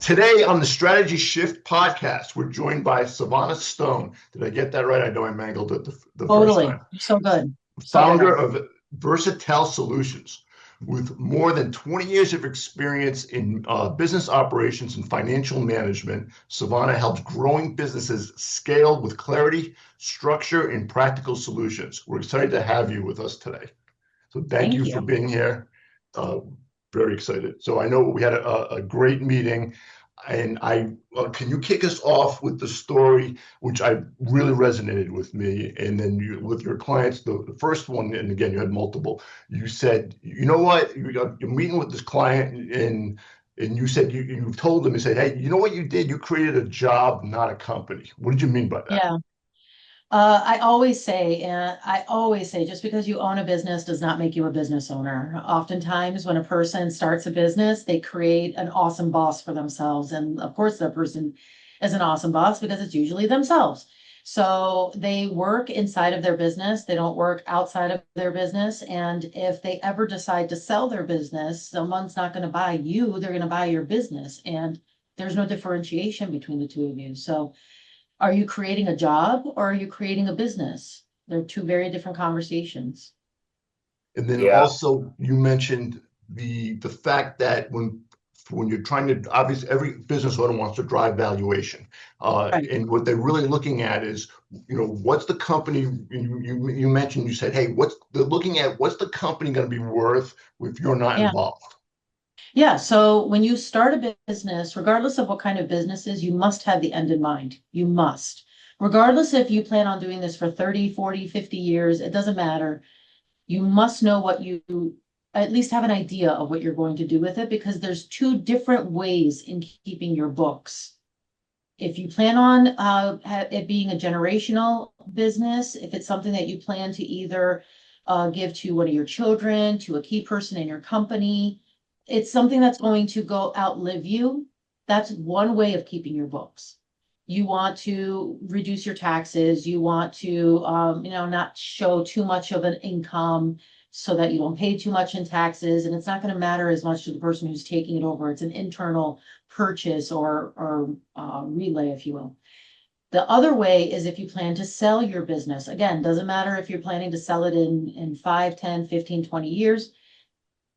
Today on the Strategy Shift podcast, we're joined by Savannah Stone. Did I get that right? I know I mangled it the first Totally. time. So good. So good Founder at it. of Versatile Solutions. With more than 20 years of experience in business operations and financial management, Savannah helps growing businesses scale with clarity, structure, and practical solutions. We're excited to have you with us today. So thank Thank you you. for being here. Uh, Very excited. So I know we had a great meeting, and can you kick us off with the story, which I really resonated with me, and then with your clients, the first one, and again, you had multiple. You said, you know what, you're meeting with this client, and you said you told them, you said, hey, you know what you did? You created a job, not a company. What did you mean by that? Yeah. I always say, just because you own a business does not make you a business owner. Oftentimes, when a person starts a business, they create an awesome boss for themselves. And of course, that person is an awesome boss because it's usually themselves. So they work inside of their business. They don't work outside of their business. And if they ever decide to sell their business, someone's not going to buy you, they're going to buy your business. And there's no differentiation between the two of you. So are you creating a job or are you creating a business? They're two very different conversations. And then Yeah, also you mentioned the fact that when you're trying to, obviously every business owner wants to drive valuation, Right. and what they're really looking at is, what's the company? You mentioned, you said, hey, they're looking at, what's the company going to be worth if you're not Yeah. involved? Yeah. So when you start a business, regardless of what kind of business is, you must have the end in mind. You must. Regardless if you plan on doing this for 30, 40, 50 years, it doesn't matter. You must know what you at least have an idea of what you're going to do with it because there's two different ways in keeping your books. If you plan on it being a generational business, if it's something that you plan to either give to one of your children, to a key person in your company, it's something that's going to go outlive you. That's one way of keeping your books. You want to reduce your taxes. You want to, not show too much of an income so that you don't pay too much in taxes. And it's not going to matter as much to the person who's taking it over. It's an internal purchase or relay, if you will. The other way is if you plan to sell your business. Again, doesn't matter if you're planning to sell it in 5, 10, 15, 20 years.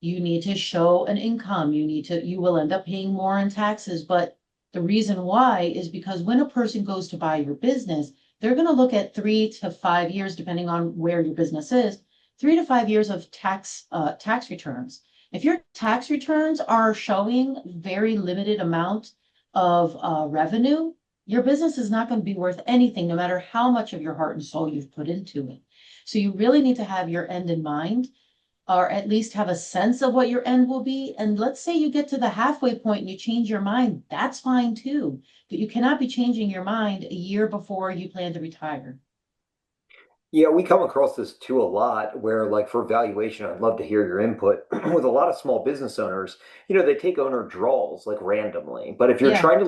You need to show an income. You will end up paying more in taxes. But the reason why is because when a person goes to buy your business, they're going to look at 3 to 5 years, depending on where your business is, 3 to 5 years of tax returns. If your tax returns are showing very limited amount of revenue, your business is not going to be worth anything, no matter how much of your heart and soul you've put into it. So you really need to have your end in mind, or at least have a sense of what your end will be. And let's say you get to the halfway point and you change your mind, that's fine too. But you cannot be changing your mind a year before you plan to retire. yeah, we come across this too a lot where, like, for valuation, I'd love to hear your input. With a lot of small business owners, they take owner draws like randomly. But if you're Yeah. trying to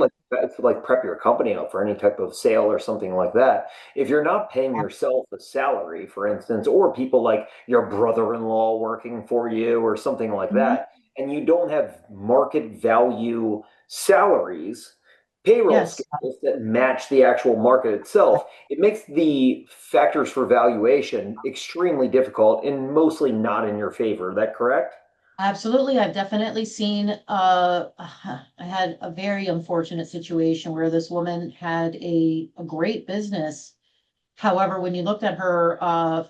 like prep your company up for any type of sale or something like that, if you're not paying yourself a salary, for instance, or people like your brother-in-law working for you or something like Mhm. that, and you don't have market value salaries, payroll Yes. schedules that match the actual market itself, it makes the factors for valuation extremely difficult and mostly not in your favor. Is that correct? Absolutely. I've definitely seen, I had a very unfortunate situation where this woman had a great business. However, when you looked at her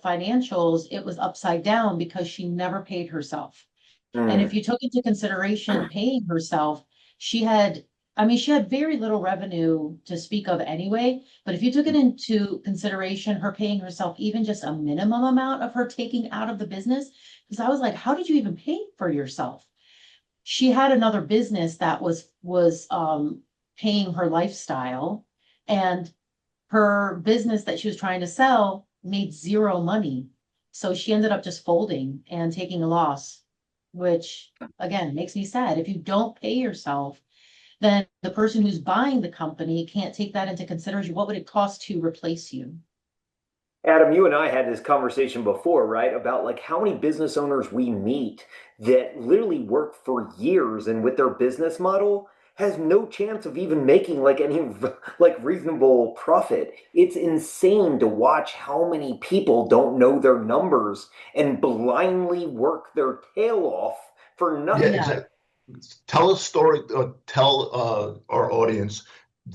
financials, it was upside down because she never paid herself. And if Hmm. you took into consideration paying herself, she had, I mean, she had very little revenue to speak of anyway. But if you took it into consideration, her paying herself even just a minimum amount of her taking out of the business, because I was like, how did you even pay for yourself? She had another business that was paying her lifestyle, and her business that she was trying to sell made zero money. So she ended up just folding and taking a loss, which again makes me sad. If you don't pay yourself, then the person who's buying the company can't take that into consideration. What would it cost to replace you? Adam, you and I had this conversation before, right? About like how many business owners we meet that literally work for years and with their business model has no chance of even making like any like reasonable profit. It's insane to watch how many people don't know their numbers and blindly work their tail off for Yeah, nothing. Yeah. exactly. Tell a story, tell our audience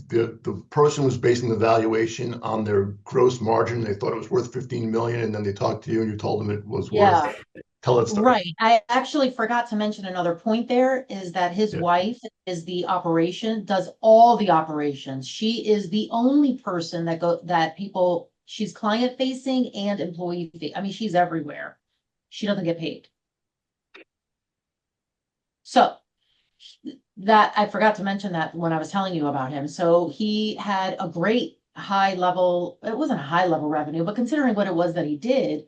the person was basing the valuation on their gross margin. They thought it was worth 15 million, and then they talked to you and you told them it was worth. Yeah. Tell that story. Right. I actually forgot to mention another point there is that his Yeah. wife is the operation, does all the operations. She is the only person that people, she's client facing and employee. I mean, she's everywhere. She doesn't get paid. So that I forgot to mention that when I was telling you about him. So he had a great high level, it wasn't a high level revenue, but considering what it was that he did,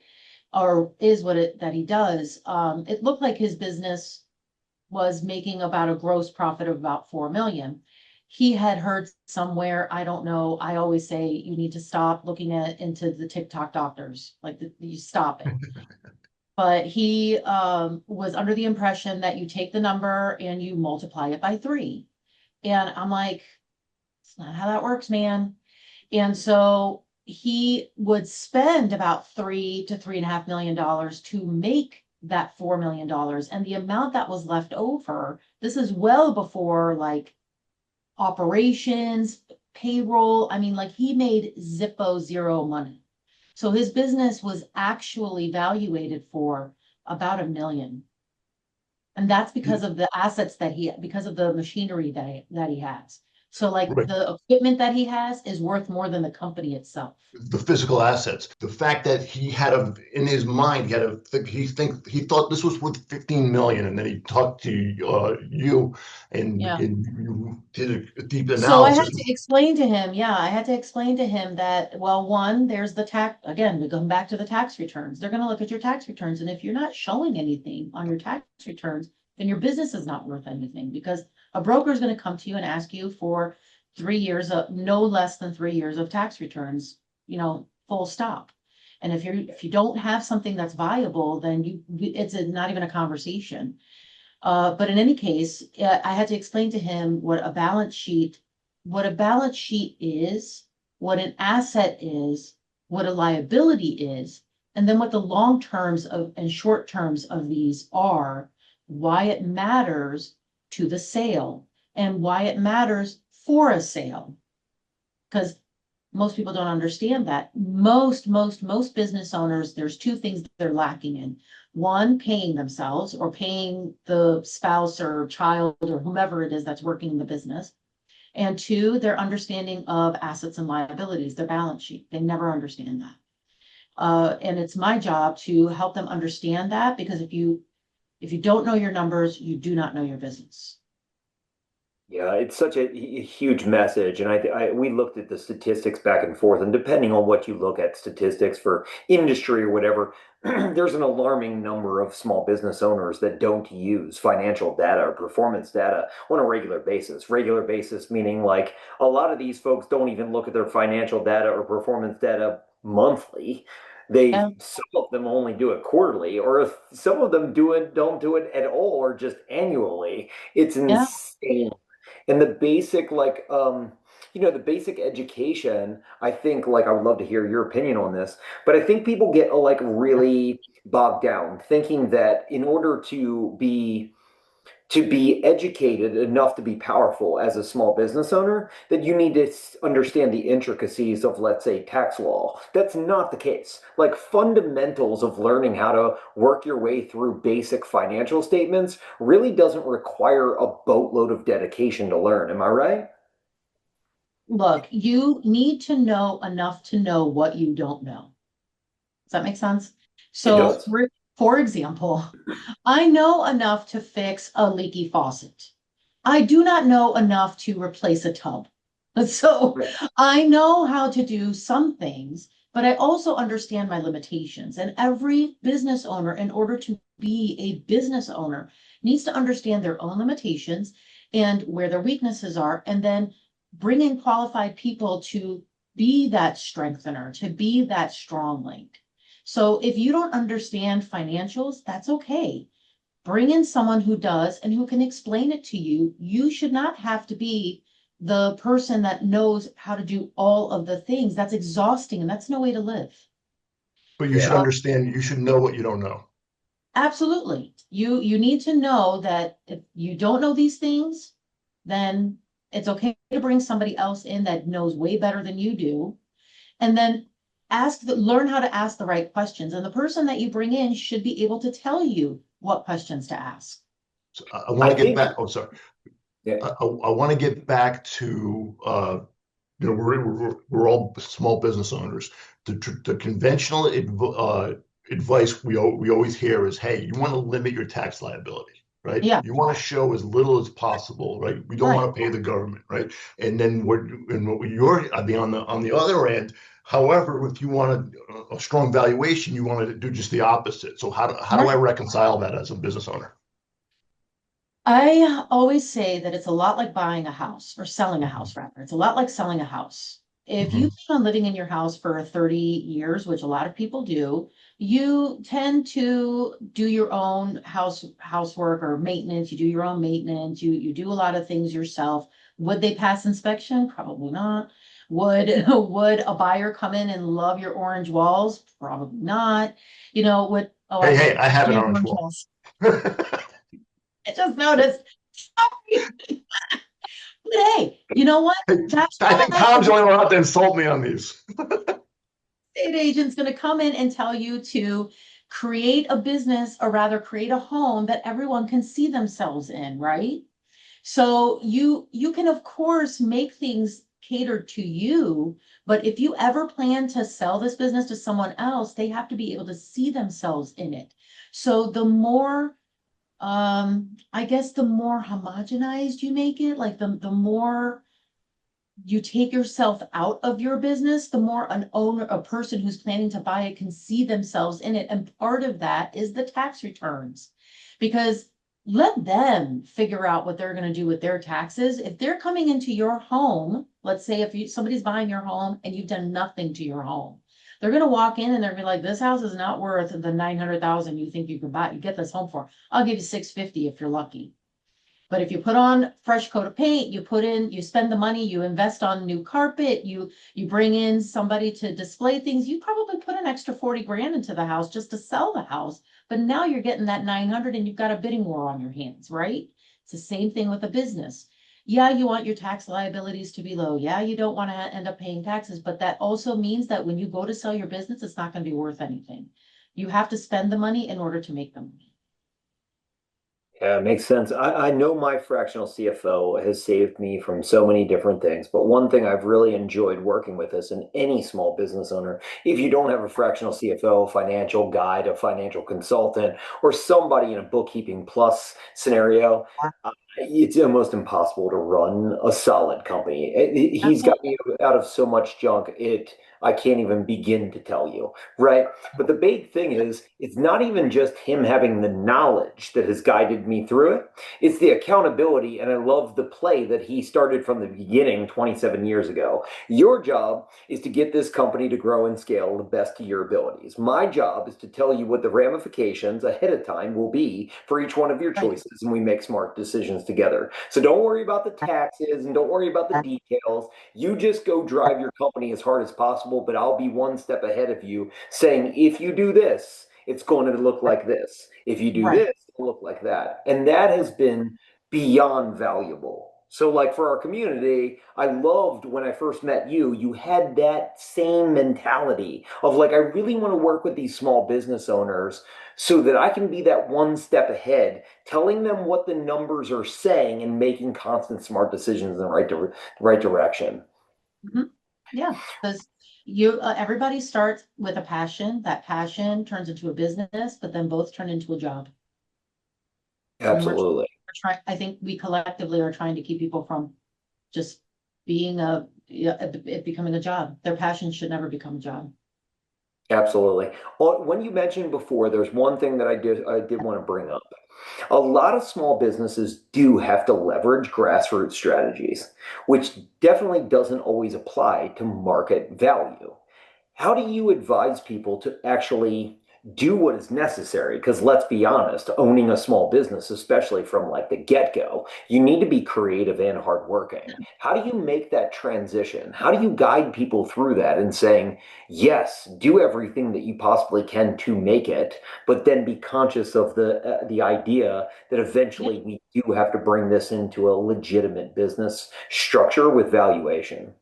or is what it that he does, it looked like his business was making about a gross profit of about 4 million. He had heard somewhere, I don't know, I always say you need to stop looking at into the TikTok doctors, like you stop it. But he was under the impression that you take the number and you multiply it by 3. And I'm like, it's not how that works, man. And so he would spend about $3 to $3.5 million to make that $4 million. And the amount that was left over, this is well before like operations, payroll. I mean, like he made Zippo zero money. So his business was actually valuated for about 1 million. And that's because of the assets because of the machinery that he has. So like Right. the equipment that he has is worth more than the company itself. The physical assets. The fact that he had in his mind, he had a he thought this was worth 15 million, and then he talked to you, Yeah. and you did a deep So I had analysis. to explain to him, yeah, I had to explain to him that, well, one, there's the tax, again, we come back to the tax returns. They're going to look at your tax returns. And if you're not showing anything on your tax returns, then your business is not worth anything because a broker is going to come to you and ask you for 3 years of no less than 3 years of tax returns, full stop. And if you don't have something that's viable, then it's not even a conversation. But in any case, I had to explain to him what a balance sheet is, what an asset is, what a liability is, and then what the long terms of and short terms of these are, why it matters to the sale, and why it matters for a sale. Because most people don't understand that. Most business owners, there's 2 things they're lacking in. One, paying themselves or paying the spouse or child or whomever it is that's working in the business. And 2, their understanding of assets and liabilities, their balance sheet. They never understand that. And it's my job to help them understand that because if you don't know your numbers, you do not know your business. Yeah, it's such a huge message, and we looked at the statistics back and forth, and depending on what you look at statistics for industry or whatever, there's an alarming number of small business owners that don't use financial data or performance data on a regular basis. Regular basis meaning like a lot of these folks don't even look at their financial data or performance data monthly. Yeah, Some of them only do it quarterly, or if some of them don't do it at all, or just annually. It's yeah, insane. And the basic the basic education, I think like I would love to hear your opinion on this, but I think people get like really bogged down thinking that in order to be educated enough to be powerful as a small business owner, that you need to understand the intricacies of, let's say, tax law. That's not the case. Like fundamentals of learning how to work your way through basic financial statements really doesn't require a boatload of dedication to learn. Am I right? look, you need to know enough to know what you don't know. Does that make sense? It So, does. for example, I know enough to fix a leaky faucet. I do not know enough to replace a tub. So Right. I know how to do some things, but I also understand my limitations. And every business owner, in order to be a business owner, needs to understand their own limitations and where their weaknesses are, and then bring in qualified people to be that strengthener, to be that strong link. So if you don't understand financials, that's okay. Bring in someone who does and who can explain it to you. You should not have to be the person that knows how to do all of the things. That's exhausting and that's no way to live. But you should Yeah. understand, you should know what you don't know. Absolutely. You need to know that if you don't know these things, then it's okay to bring somebody else in that knows way better than you do. And then learn how to ask the right questions. And the person that you bring in should be able to tell you what questions to ask. So I want I to get think, back. Oh, sorry. yeah, I want to get back to we're all small business owners. The conventional advice we always hear is, hey, you want to limit your tax liability, right? Yeah, You want to show as little as possible, right? We don't right. want to pay the government, right? And then what you're, I mean, on the other end, however, if you want a strong valuation, you want to do just the opposite. So how do I Right. reconcile that as a business owner? I always say that it's a lot like buying a house or selling a house, rather. It's a lot like selling a house. If you Mhm. plan on living in your house for 30 years, which a lot of people do, you tend to do your own housework or maintenance. You do your own maintenance. You do a lot of things yourself. Would they pass inspection? Probably not. Would would a buyer come in and love your orange walls? Probably not. Would oh, Hey, actually, hey, I have you an have orange orange wall. walls. I just noticed. Sorry. But hey, you know what? Hey, That's I think why Tom's the only one out there insult me on these. estate agent's going to come in and tell you to create a business or rather create a home that everyone can see themselves in, right? So you can of course make things catered to you, but if you ever plan to sell this business to someone else, they have to be able to see themselves in it. So the more I guess the more homogenized you make it, like the more you take yourself out of your business, the more an owner, a person who's planning to buy it can see themselves in it. And part of that is the tax returns. Because let them figure out what they're going to do with their taxes. If they're coming into your home, let's say if somebody's buying your home and you've done nothing to your home, they're going to walk in and they're going to be like, this house is not worth the 900,000 you think you can buy, you get this home for. I'll give you 650 if you're lucky. But if you put on fresh coat of paint, you spend the money, you invest on new carpet, you bring in somebody to display things, you probably put an extra 40 grand into the house just to sell the house. But now you're getting that 900 and you've got a bidding war on your hands, right? It's the same thing with a business. Yeah, you want your tax liabilities to be low. Yeah, you don't want to end up paying taxes, but that also means that when you go to sell your business, it's not going to be worth anything. You have to spend the money in order to make the money. yeah, it makes sense. I know my fractional CFO has saved me from so many different things, but one thing I've really enjoyed working with is in any small business owner, if you don't have a fractional CFO, financial guide, a financial consultant, or somebody in a bookkeeping plus scenario, it's almost impossible to run a solid company. He's got Absolutely. me out of so much junk. I can't even begin to tell you, right? But the big thing is, it's not even just him having the knowledge that has guided me through it. It's the accountability, and I love the play that he started from the beginning 27 years ago. Your job is to get this company to grow and scale the best of your abilities. My job is to tell you what the ramifications ahead of time will be for each one of your Right. choices, and we make smart decisions together. So don't worry about the taxes and don't worry about the details. You just go drive your company as hard as possible, but I'll be one step ahead of you saying, if you do this, it's going to look like this. If you do Right. this, it'll look like that. And that has been beyond valuable. So, like for our community, I loved when I first met you, you had that same mentality of like, I really want to work with these small business owners so that I can be that one step ahead, telling them what the numbers are saying and making constant smart decisions in the right direction. Mhm. Yeah, because everybody starts with a passion. That passion turns into a business, but then both turn into a job. And Absolutely. we're trying, I think we collectively are trying to keep people from just being it becoming a job. Their passion should never become a job. Absolutely. Well, when you mentioned before, there's one thing that I did want to bring up. A lot of small businesses do have to leverage grassroots strategies, which definitely doesn't always apply to market value. How do you advise people to actually do what is necessary. Because let's be honest, owning a small business, especially from like the get-go, you need to be creative and hardworking. How do you make that transition? How do you guide people through that and saying, yes, do everything that you possibly can to make it, but then be conscious of the idea that Yeah. eventually we do have to bring this into a legitimate business structure with valuation?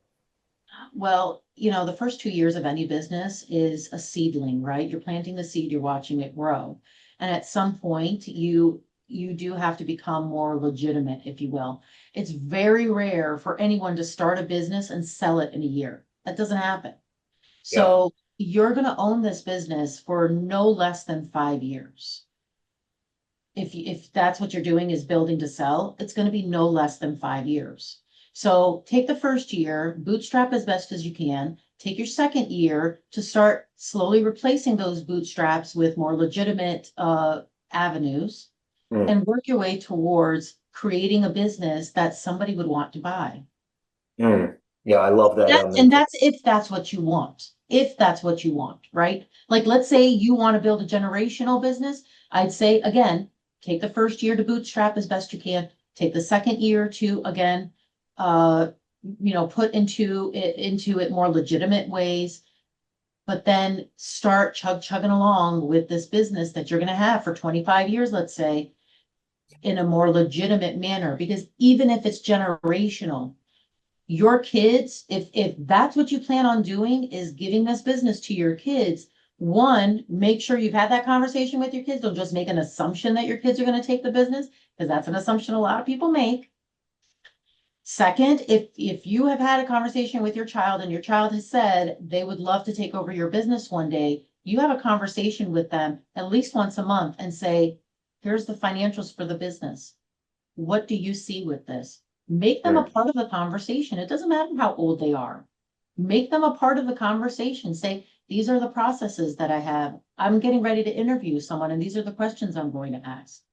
Well, the first 2 years of any business is a seedling, right? You're planting the seed, you're watching it grow. And at some point, you do have to become more legitimate, if you will. It's very rare for anyone to start a business and sell it in a year. That doesn't happen. Yeah. So you're going to own this business for no less than 5 years. If that's what you're doing is building to sell, it's going to be no less than 5 years. So take the first year, bootstrap as best as you can. Take your second year to start slowly replacing those bootstraps with more legitimate avenues, Mm, and work your way towards creating a business that somebody would want to buy. mm. Yeah, I love that And mentality. that's if that's what you want. If that's what you want, right? Like, let's say you want to build a generational business. I'd say, again, take the first year to bootstrap as best you can. Take the second year to, again, uh, put into it more legitimate ways, but then start chugging along with this business that you're going to have for 25 years, let's say, in a more legitimate manner. Because even if it's generational, your kids, if that's what you plan on doing, is giving this business to your kids, one, make sure you've had that conversation with your kids. Don't just make an assumption that your kids are going to take the business, because that's an assumption a lot of people make. Second, if you have had a conversation with your child and your child has said they would love to take over your business one day, you have a conversation with them at least once a month and say, here's the financials for the business. What do you see with this? Make them a Mm. part of the conversation. It doesn't matter how old they are. Make them a part of the conversation. Say, these are the processes that I have. I'm getting ready to interview someone, and these are the questions I'm going to ask.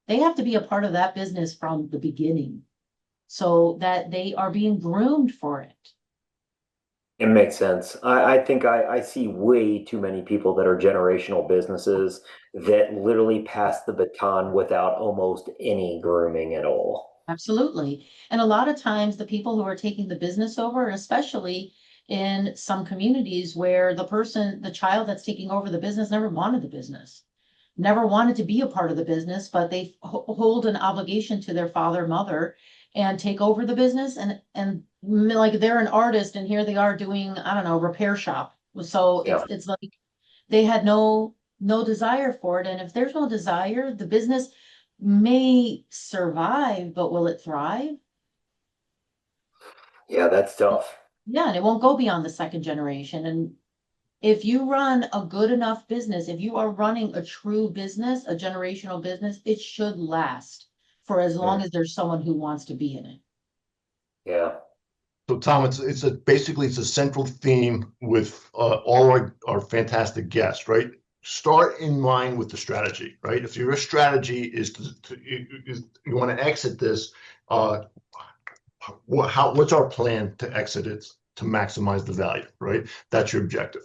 They have to be a part of that business from the beginning so that they are being groomed for it. It makes sense. I think I see way too many people that are generational businesses that literally pass the baton without almost any grooming at all. Absolutely. And a lot of times the people who are taking the business over, especially in some communities where the child that's taking over the business never wanted the business, never wanted to be a part of the business, but they hold an obligation to their father, mother, and take over the business, and like they're an artist and here they are doing, I don't know, repair shop. So Yeah. it's like they had no desire for it. And if there's no desire, the business may survive, but will it thrive? Yeah, that's tough. Yeah, and it won't go beyond the second generation. And if you run a good enough business, if you are running a true business, a generational business, it should last for as long Mm, as there's someone who wants to be in it. yeah. So Tom, it's a central theme with all our fantastic guests, right? Start in mind with the strategy, right? If your strategy is you want to exit this, uh, what's our plan to exit it to maximize the value, right? That's your objective.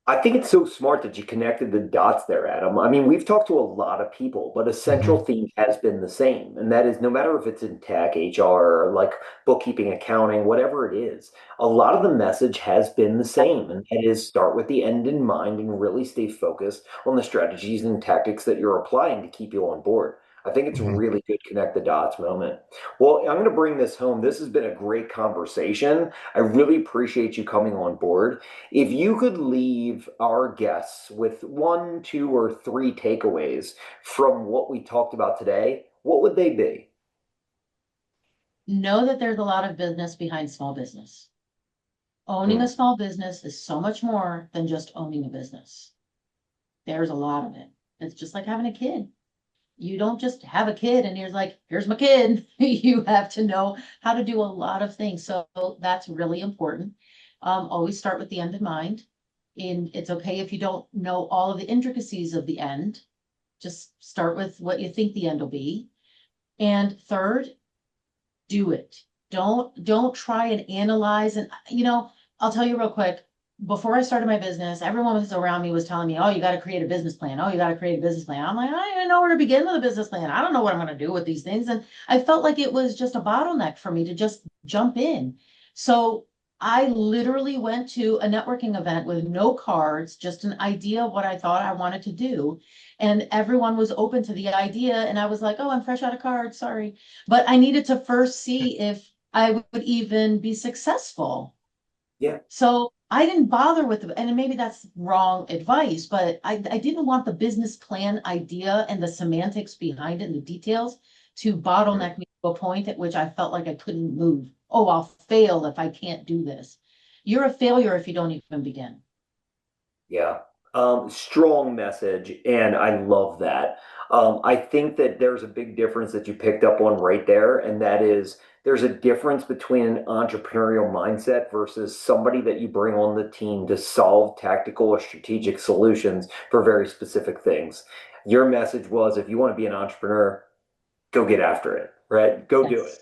I think it's so smart that you connected the dots there, Adam. I mean, we've talked to a lot of people, but a central Mhm. theme has been the same. And that is no matter if it's in tech, HR, or like bookkeeping, accounting, whatever it is, a lot of the message has been the same. And that is start with the end in mind and really stay focused on the strategies and tactics that you're applying to keep you on board. I think it's Mhm. really good connect the dots moment. Well, I'm going to bring this home. This has been a great conversation. I really appreciate you coming on board. If you could leave our guests with one, two, or three takeaways from what we talked about today, what would they be? Know that there's a lot of business behind small business. Owning a Hmm. small business is so much more than just owning a business. There's a lot of it. It's just like having a kid. You don't just have a kid and you're like, here's my kid. You have to know how to do a lot of things. So that's really important. Always start with the end in mind. And it's okay if you don't know all of the intricacies of the end. Just start with what you think the end will be. And third, do it. Don't try and analyze. And I'll tell you real quick. before I started my business, everyone was around me was telling me, oh, you got to create a business plan. Oh, you got to create a business plan. I'm like, I don't even know where to begin with a business plan. I don't know what I'm going to do with these things. And I felt like it was just a bottleneck for me to just jump in. So I literally went to a networking event with no cards, just an idea of what I thought I wanted to do. And everyone was open to the idea. And I was like, oh, I'm fresh out of cards. Sorry. But I needed to first see if I would even be successful. Yeah. So I didn't bother with the, and maybe that's wrong advice, but I didn't want the business plan idea and the semantics behind it and the details to bottleneck me to a point at which I felt like I couldn't move. Oh, I'll fail if I can't do this. You're a failure if you don't even begin. Yeah. Strong message, and I love that. I think that there's a big difference that you picked up on right there, and that is there's a difference between an entrepreneurial mindset versus somebody that you bring on the team to solve tactical or strategic solutions for very specific things. Your message was if you want to be an entrepreneur, go get after it, right? Go do it.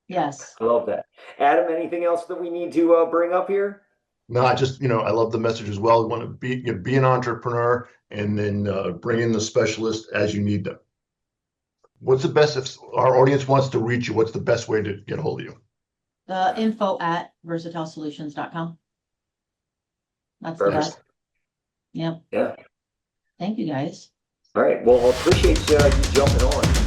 Yes. Yes. I love that. Adam, anything else that we need to bring up here? No, I just, I love the message as well. You want to be an entrepreneur and then bring in the specialist as you need them. What's the best, if our audience wants to reach you, what's the best way to get a hold of you? Info@versatileSolutions.com. That's the Perfect. best. Yep. Yeah. Thank you guys. All right. Well, I appreciate you jumping on.